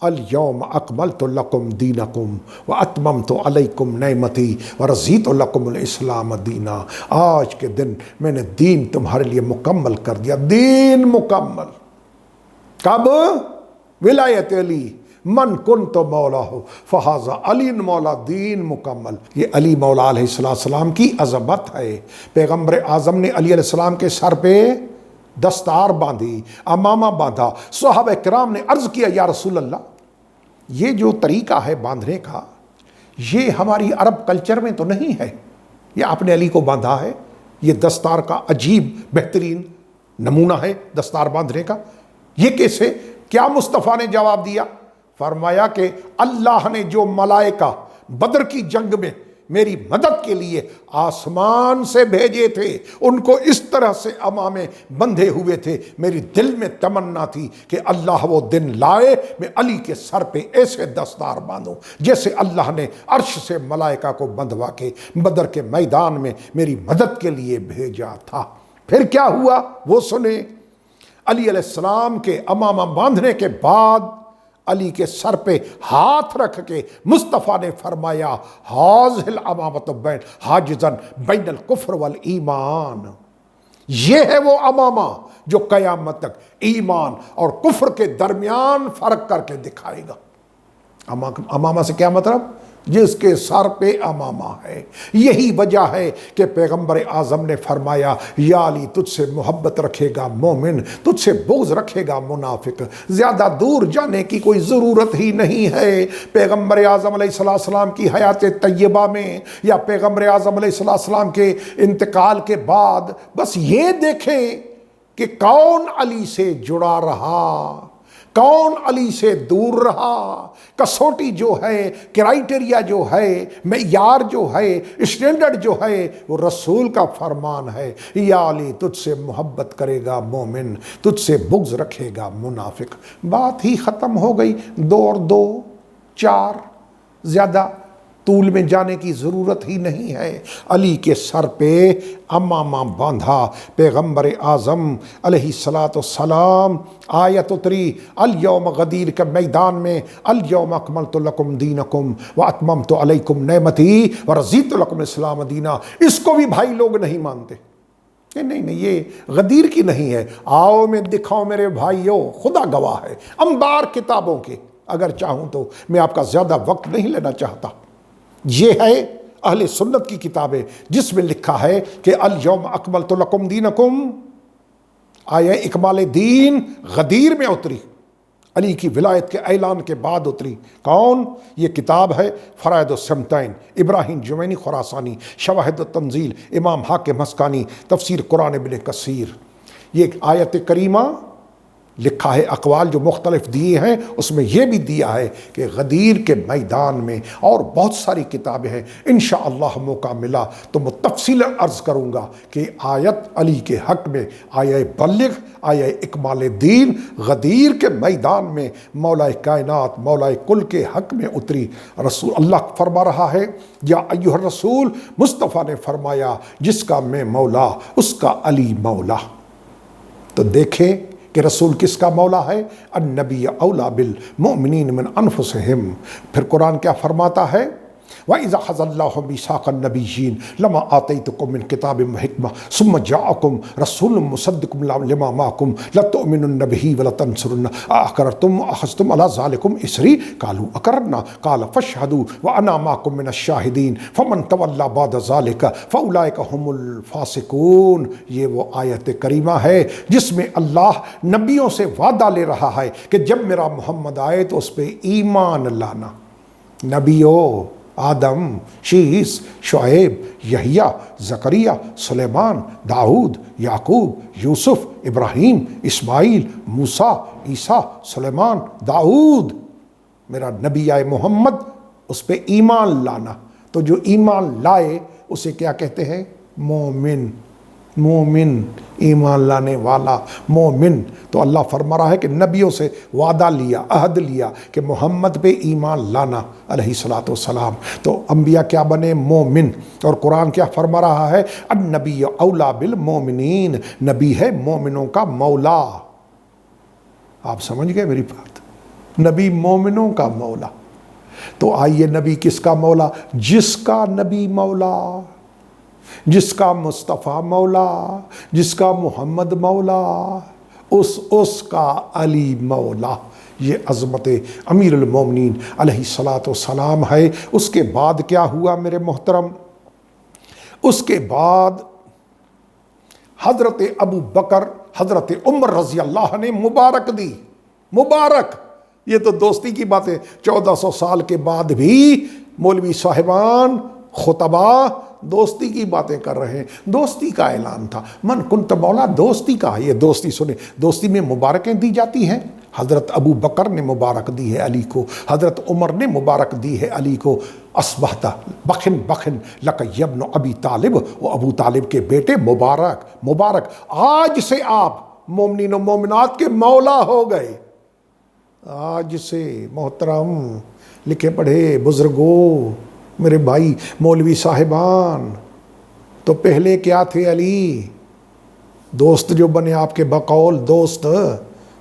الیوم اکملت لکم دینکم واتممت علیکم نعمتی ورضیت لکم الاسلام دینا۔ آج کے دن میں نے دین تمہارے لیے مکمل کر دیا، دین مکمل۔ کب؟ ولایت علی، من کنت مولا ہو فہذا علی مولا، دین مکمل۔ یہ علی مولا علیہ السلام کی عظمت ہے۔ پیغمبر اعظم نے علی علیہ السلام کے سر پہ دستار باندھی، امامہ باندھا۔ صحابہ کرام نے عرض کیا، یا رسول اللہ، یہ جو طریقہ ہے باندھنے کا، یہ ہماری عرب کلچر میں تو نہیں ہے، یہ آپ نے علی کو باندھا ہے، یہ دستار کا عجیب بہترین نمونہ ہے دستار باندھنے کا، یہ کیسے؟ کیا مصطفیٰ نے جواب دیا؟ فرمایا کہ اللہ نے جو ملائکہ بدر کی جنگ میں میری مدد کے لیے آسمان سے بھیجے تھے، ان کو اس طرح سے امامے بندھے ہوئے تھے، میری دل میں تمنا تھی کہ اللہ وہ دن لائے میں علی کے سر پہ ایسے دستار باندھوں جیسے اللہ نے عرش سے ملائکہ کو بندھوا کے بدر کے میدان میں میری مدد کے لیے بھیجا تھا۔ پھر کیا ہوا وہ سنیں۔ علی علیہ السلام کے امامہ باندھنے کے بعد علی کے سر پہ ہاتھ رکھ کے مصطفیٰ نے فرمایا، ہاذہ الامامۃ بین حاجزا بین الکفر والایمان، یہ ہے وہ امامہ جو قیامت تک ایمان اور کفر کے درمیان فرق کر کے دکھائے گا۔ امامہ سے کیا مطلب؟ جس کے سر پہ امامہ ہے۔ یہی وجہ ہے کہ پیغمبر اعظم نے فرمایا، یا علی تجھ سے محبت رکھے گا مومن، تجھ سے بغض رکھے گا منافق۔ زیادہ دور جانے کی کوئی ضرورت ہی نہیں ہے۔ پیغمبر اعظم علیہ السلام کی حیات طیبہ میں یا پیغمبر اعظم علیہ السلام کے انتقال کے بعد بس یہ دیکھیں کہ کون علی سے جڑا رہا، کون علی سے دور رہا۔ کسوٹی جو ہے، کرائیٹیریا جو ہے، معیار جو ہے، اسٹینڈرڈ جو ہے، وہ رسول کا فرمان ہے، یا علی تجھ سے محبت کرے گا مومن، تجھ سے بغض رکھے گا منافق۔ بات ہی ختم ہو گئی۔ 2 اور 2 4، زیادہ طول میں جانے کی ضرورت ہی نہیں ہے۔ علی کے سر پہ امامہ باندھا، پیغمبر اعظم علیہ السلام، آیت اتری الیوم غدیر کے میدان میں، الیوم اکملت لکم دینکم واتممت علیکم نعمتی ورضیت لکم الاسلام دینا۔ اس کو بھی بھائی لوگ نہیں مانتے کہ نہیں یہ غدیر کی نہیں ہے۔ آؤ میں دکھاؤں میرے بھائیو، خدا گواہ ہے، انبار کتابوں کے، اگر چاہوں تو میں آپ کا زیادہ وقت نہیں لینا چاہتا۔ یہ ہے اہل سنت کی کتابیں جس میں لکھا ہے کہ الیوم اکملت لکم دینکم، آیا اکمال دین غدیر میں اتری، علی کی ولایت کے اعلان کے بعد اتری۔ کون؟ یہ کتاب ہے فرائض السمتین، ابراہیم جوینی خراسانی، شواہد التنزیل امام حاکم حسقانی، تفسیر قرآن ابن کثیر۔ یہ ایک آیت کریمہ لکھا ہے، اقوال جو مختلف دیے ہیں اس میں یہ بھی دیا ہے کہ غدیر کے میدان میں، اور بہت ساری کتابیں ہیں، انشاءاللہ موقع ملا تو میں تفصیل عرض کروں گا کہ آیت علی کے حق میں، آیہ بلغ، آیہ اکمال دین غدیر کے میدان میں مولا کائنات، مولا کل کے حق میں اتری۔ رسول اللہ فرما رہا ہے، یا ایھا الرسول، مصطفیٰ نے فرمایا جس کا میں مولا اس کا علی مولا۔ تو دیکھیں کہ رسول کس کا مولا ہے؟ النبی اولا بالمؤمنین من انفسہم۔ پھر قرآن کیا فرماتا ہے؟ وَإِذَا أَخَذَ اللَّهُ مِيثَاقَ النَّبِيِّينَ لَمَا آتَيْتُكُم مِّن كِتَابٍ وَحِكْمَةٍ ثُمَّ جَاءَكُم رَّسُولٌ مُّصَدِّقٌ لِّمَا مَعَكُمْ لَتُؤْمِنُنَّ بِهِ وَلَتَنصُرُنَّهُ أَأَقْرَرْتُمْ وَأَخَذْتُمْ عَلَىٰ ذَٰلِكُمْ إِصْرِي قَالُوا أَقْرَرْنَا قَالَ فَاشْهَدُوا وَأَنَا مَعَكُم مِّنَ الشَّاهِدِينَ فَمَن تَوَلَّىٰ بَعْدَ ذَٰلِكَ فَأُولَٰئِكَ هُمُ الْفَاسِقُونَ۔ یہ وہ آیت کریمہ ہے جس میں اللہ نبیوں سے وعدہ لے رہا ہے کہ جب میرا محمد آئے تو اس پہ ایمان لانا۔ نبیوں، آدم، شیس، شعیب، یحییٰ، زکریا، سلیمان، داؤد، یعقوب، یوسف، ابراہیم، اسماعیل، موسیٰ، عیسیٰ، سلیمان، داؤد، میرا نبی آئے محمد اس پہ ایمان لانا، تو جو ایمان لائے اسے کیا کہتے ہیں؟ مومن۔ مومن ایمان لانے والا، مومن۔ تو اللہ فرما رہا ہے کہ نبیوں سے وعدہ لیا، عہد لیا کہ محمد پہ ایمان لانا علیہ الصلوۃ والسلام، تو انبیاء کیا بنے؟ مومن۔ اور قرآن کیا فرما رہا ہے؟ النبی اولا بالمومنین، نبی ہے مومنوں کا مولا۔ آپ سمجھ گئے میری بات؟ نبی مومنوں کا مولا۔ تو آئیے نبی کس کا مولا؟ جس کا نبی مولا، جس کا مصطفیٰ مولا، جس کا محمد مولا، اس کا علی مولا۔ یہ عظمت امیر المومنین علیہ الصلوۃ والسلام ہے۔ اس کے بعد کیا ہوا میرے محترم؟ اس کے بعد حضرت ابو بکر، حضرت عمر رضی اللہ نے مبارک دی۔ مبارک، یہ تو دوستی کی باتیں، 1400 سال کے بعد بھی مولوی صاحبان، خطبہ دوستی کی باتیں کر رہے ہیں۔ دوستی کا اعلان تھا، من کنت مولا، دوستی کا۔ یہ دوستی سنیں، دوستی میں مبارکیں دی جاتی ہیں۔ حضرت ابو بکر نے مبارک دی ہے علی کو، حضرت عمر نے مبارک دی ہے علی کو۔ اصبحت بخن بخن لک یبن ابی طالب، وہ ابو طالب کے بیٹے، مبارک مبارک، آج سے آپ مومنین و مومنات کے مولا ہو گئے۔ آج سے محترم لکھے پڑھے بزرگوں، میرے بھائی مولوی صاحبان، تو پہلے کیا تھے علی؟ دوست جو بنے آپ کے بقول دوست،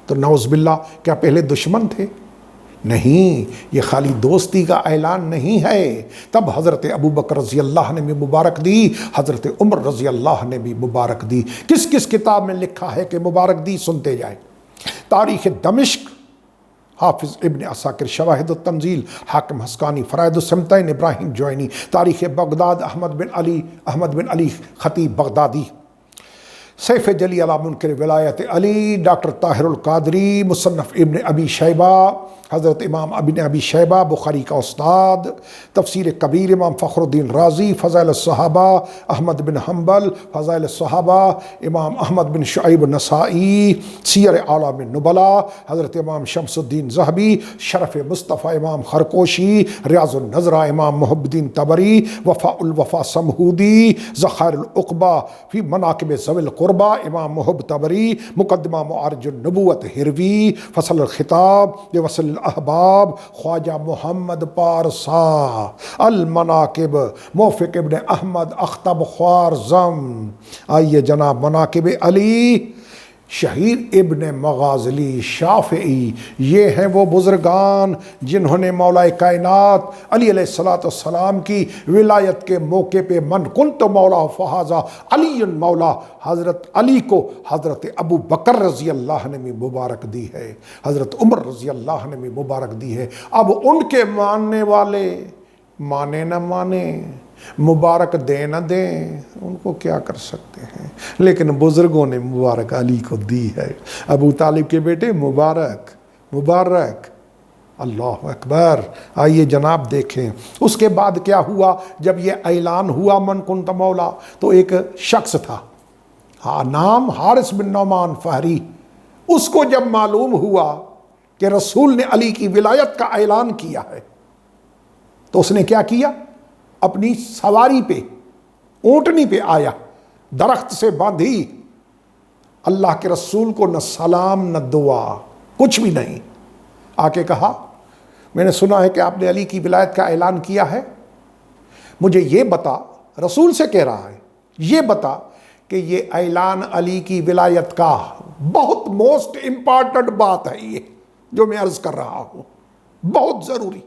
تو نعوذ باللہ کیا پہلے دشمن تھے؟ نہیں، یہ خالی دوستی کا اعلان نہیں ہے۔ تب حضرت ابو بکر رضی اللہ نے بھی مبارک دی، حضرت عمر رضی اللہ نے بھی مبارک دی۔ کس کس کتاب میں لکھا ہے کہ مبارک دی؟ سنتے جائیں۔ تاریخ دمشق حافظ ابن عساکر، شواہد التنزیل حاکم حسکانی، فرائد السمتین ابراہیم جوینی، تاریخ بغداد احمد بن علی خطیب بغدادی، سیف جلی علی منکر ولایت علی، ڈاکٹر طاہر القادری، مصنف ابن ابی شیبہ، حضرت امام ابن ابی شیبہ بخاری کا استاد، تفسیر کبیر امام فخر الدین رازی، فضائل الصحابہ احمد بن حنبل، فضائل الصحابہ امام احمد بن شعیب النسائی، سیر اعلام النبلا حضرت امام شمس الدین ذہبی، شرف مصطفیٰ امام خرقوشی، ریاض النظرہ امام محب الدین طبری، وفاء الوفا سمہودی، ذخائر العقبہ فی مناقب ذوی القربہ امام محب طبری، مقدمہ معارج النبوت ہروی، فصل الخطاب وصل الاحباب خواجہ محمد پارسا، المناقب موفق ابن احمد اختب خوارزم۔ آئیے جناب، مناقب علی، شہیر ابن مغازلی شافعی، یہ ہیں وہ بزرگان جنہوں نے مولا کائنات علی علیہ الصلوۃ والسلام کی ولایت کے موقع پہ من کنت مولا فہذا علی مولا، حضرت علی کو حضرت ابو بکر رضی اللہ نے بھی مبارک دی ہے، حضرت عمر رضی اللہ نے بھی مبارک دی ہے۔ اب ان کے ماننے والے مانے نہ مانے، مبارک دیں نہ دیں، ان کو کیا کر سکتے ہیں، لیکن بزرگوں نے مبارک علی کو دی ہے۔ ابو طالب کے بیٹے مبارک مبارک، اللہ اکبر۔ آئیے جناب دیکھیں اس کے بعد کیا ہوا۔ جب یہ اعلان ہوا من کنت مولا، تو ایک شخص تھا، نام حارث بن نعمان فہری، اس کو جب معلوم ہوا کہ رسول نے علی کی ولایت کا اعلان کیا ہے، تو اس نے کیا کیا؟ اپنی سواری پہ، اونٹنی پہ آیا، درخت سے باندھی، اللہ کے رسول کو نہ سلام نہ دعا، کچھ بھی نہیں، آ کے کہا میں نے سنا ہے کہ آپ نے علی کی ولایت کا اعلان کیا ہے، مجھے یہ بتا، رسول سے کہہ رہا ہے، یہ بتا کہ یہ اعلان علی کی ولایت کا بہت موسٹ امپارٹنٹ بات ہے، یہ جو میں عرض کر رہا ہوں بہت ضروری۔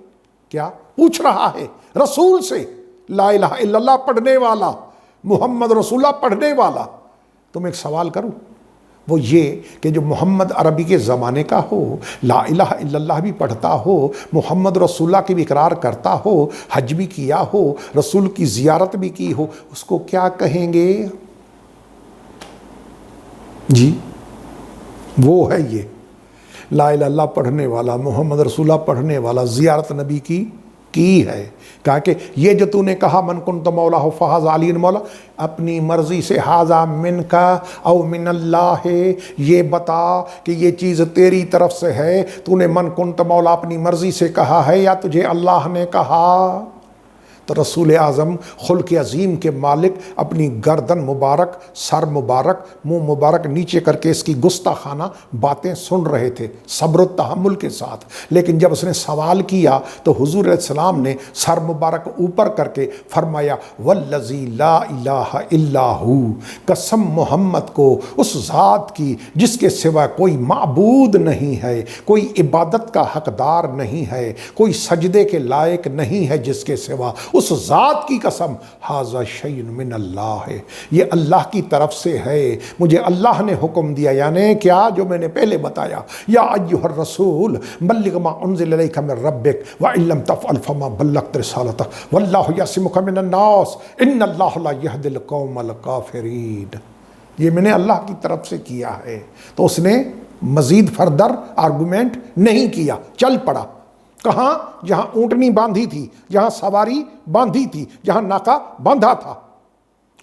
کیا پوچھ رہا ہے رسول سے؟ لا الہ الا اللہ پڑھنے والا، محمد رسول اللہ پڑھنے والا۔ تم ایک سوال کروں، وہ یہ کہ جو محمد عربی کے زمانے کا ہو، لا الہ الا اللہ بھی پڑھتا ہو، محمد رسول اللہ کی بھی اقرار کرتا ہو، حج بھی کیا ہو، رسول کی زیارت بھی کی ہو، اس کو کیا کہیں گے؟ جی وہ ہے یہ لا الہ الا اللہ پڑھنے والا، محمد رسول اللہ پڑھنے والا، زیارت نبی کی کی ہے، کہا کہ یہ جو تو نے کہا من کنت مولا ہو فہذا علی مولا، اپنی مرضی سے ہاذا من کا او من اللہ ہے، یہ بتا کہ یہ چیز تیری طرف سے ہے، تو نے من کنت مولا اپنی مرضی سے کہا ہے یا تجھے اللہ نے کہا؟ تو رسول اعظم خلق عظیم کے مالک اپنی گردن مبارک، سر مبارک، منہ مبارک نیچے کر کے اس کی گستاخانہ باتیں سن رہے تھے صبر و تحمل کے ساتھ، لیکن جب اس نے سوال کیا تو حضور علیہ السلام نے سر مبارک اوپر کر کے فرمایا والذی لا الہ الا ہو، قسم محمد کو اس ذات کی جس کے سوا کوئی معبود نہیں ہے، کوئی عبادت کا حقدار نہیں ہے، کوئی سجدے کے لائق نہیں ہے جس کے سوا، اس ذات کی قسم ھذا شیء من اللہ ہے، یہ اللہ کی طرف سے ہے، مجھے اللہ نے حکم دیا، یعنی کیا جو میں نے پہلے بتایا، یا ایھا الرسول بلغ ما انزل الیک من ربک وان لم تفعل فما بلغت رسالتہ واللہ یعصمک من الناس ان اللہ لا یہدی القوم الکافرین۔ یہ میں نے اللہ کی طرف سے کیا ہے۔ تو اس نے مزید فردر آرگومنٹ نہیں کیا، چل پڑا۔ کہاں؟ جہاں اونٹنی باندھی تھی، جہاں سواری باندھی تھی، جہاں ناکا باندھا تھا،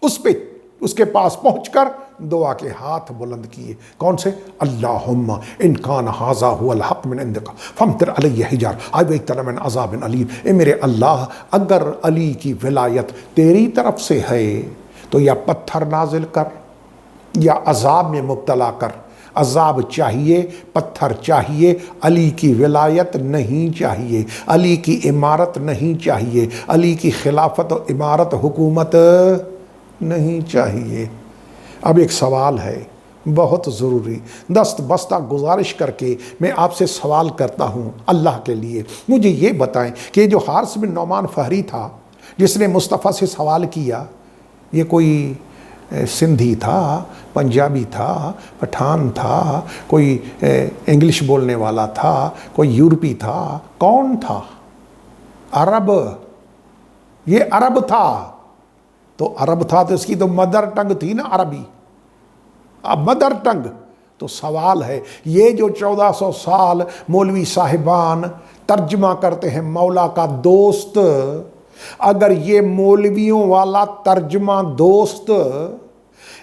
اس پہ اس کے پاس پہنچ کر دعا کے ہاتھ بلند کیے۔ کون سے؟ اللہم ان کان ھذا ھو الحق من عندک فامطر علی حجارۃ او ائتنا من عذاب علیم۔ اے میرے اللہ، اگر علی کی ولایت تیری طرف سے ہے تو یا پتھر نازل کر یا عذاب میں مبتلا کر۔ عذاب چاہیے، پتھر چاہیے، علی کی ولایت نہیں چاہیے، علی کی امارت نہیں چاہیے، علی کی خلافت و امارت حکومت نہیں چاہیے۔ اب ایک سوال ہے بہت ضروری، دست بستہ گزارش کر کے میں آپ سے سوال کرتا ہوں اللہ کے لیے، مجھے یہ بتائیں کہ جو حارث بن نعمان فہری تھا جس نے مصطفیٰ سے سوال کیا، یہ کوئی سندھی تھا، پنجابی تھا، پٹھان تھا، کوئی انگلش بولنے والا تھا، کوئی یورپی تھا، کون تھا؟ عرب۔ یہ عرب تھا، تو عرب تھا تو اس کی تو مدر ٹنگ تھی نا عربی، اب مدر ٹنگ۔ تو سوال ہے، یہ جو 1400 سال مولوی صاحبان ترجمہ کرتے ہیں مولا کا دوست، اگر یہ مولویوں والا ترجمہ دوست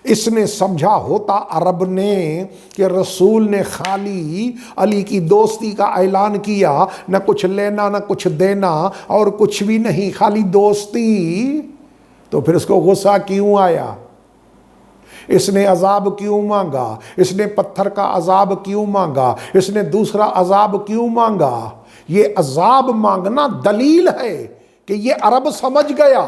اس نے سمجھا ہوتا عرب نے کہ رسول نے خالی علی کی دوستی کا اعلان کیا، نہ کچھ لینا نہ کچھ دینا اور کچھ بھی نہیں، خالی دوستی، تو پھر اس کو غصہ کیوں آیا؟ اس نے عذاب کیوں مانگا؟ اس نے پتھر کا عذاب کیوں مانگا؟ اس نے دوسرا عذاب کیوں مانگا؟ یہ عذاب مانگنا دلیل ہے کہ یہ عرب سمجھ گیا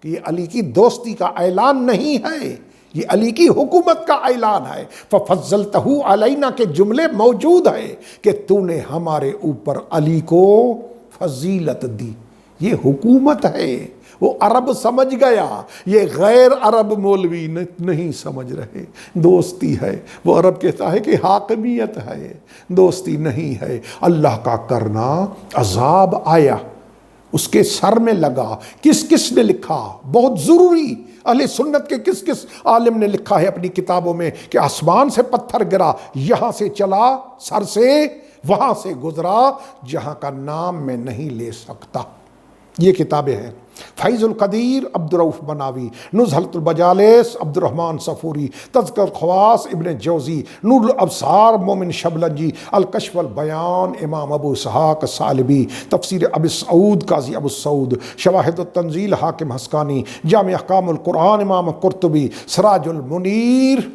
کہ یہ علی کی دوستی کا اعلان نہیں ہے، یہ علی کی حکومت کا اعلان ہے۔ فَفَضَّلْتَهُ عَلَيْنَا کے جملے موجود ہے کہ تو نے ہمارے اوپر علی کو فضیلت دی، یہ حکومت ہے۔ وہ عرب سمجھ گیا، یہ غیر عرب مولوی نہیں سمجھ رہے۔ دوستی ہے، وہ عرب کہتا ہے کہ حاکمیت ہے، دوستی نہیں ہے۔ اللہ کا کرنا، عذاب آیا، اس کے سر میں لگا۔ کس کس نے لکھا؟ بہت ضروری، اہل سنت کے کس کس عالم نے لکھا ہے اپنی کتابوں میں کہ آسمان سے پتھر گرا، یہاں سے چلا سر سے، وہاں سے گزرا جہاں کا نام میں نہیں لے سکتا۔ یہ کتابیں ہیں۔ فیض القدیر عبد الرؤف بناوی، نزہۃ البجالس عبد الرحمن صفوری، تذکرۃ الخواص ابن جوزی، نور الابصار مومن شبلنجی، الکشف البیان امام ابو اسحاق ثعلبی، تفسیر ابی سعود قاضی ابو سعود، شواہد التنزیل حاکم حسکانی، جامع احکام القرآن امام قرطبی، سراج المنیر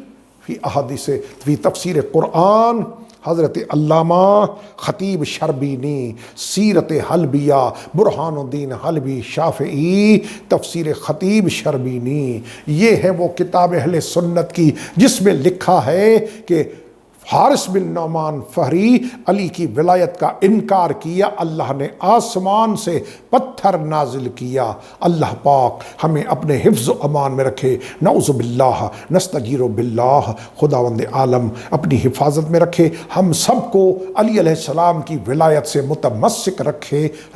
فی احادیث فی تفسیر قرآن حضرت علامہ خطیب شربینی، سیرت حلبیہ برہان الدین حلبی شافعی، تفسیر خطیب شربینی، یہ ہے وہ کتاب اہل سنت کی جس میں لکھا ہے کہ حارث بن نعمان فہری علی کی ولایت کا انکار کیا، اللہ نے آسمان سے پتھر نازل کیا۔ اللہ پاک ہمیں اپنے حفظ و امان میں رکھے، نعوذ باللہ نستجیر باللہ، خداوند عالم اپنی حفاظت میں رکھے، ہم سب کو علی علیہ السلام کی ولایت سے متمسک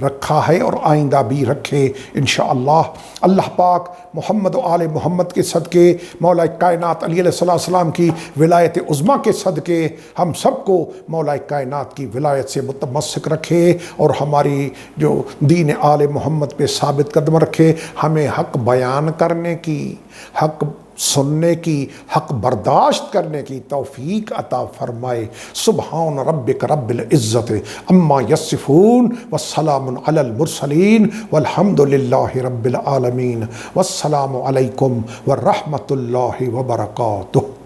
رکھا ہے اور آئندہ بھی رکھے انشاءاللہ۔ اللہ پاک محمد و آل محمد کے صدقے، مولا کائنات علی علیہ السلام کی ولایت عظمیٰ کے صدقے ہم سب کو مولا کائنات کی ولایت سے متمسک رکھے اور ہماری جو دین آل محمد پہ ثابت قدم رکھے، ہمیں حق بیان کرنے کی، حق سننے کی، حق برداشت کرنے کی توفیق عطا فرمائے۔ سبحان ربک رب العزت عما یصفون والسلام علی المرسلین والحمد للہ رب العالمین، والسلام علیکم ورحمۃ اللہ وبرکاتہ۔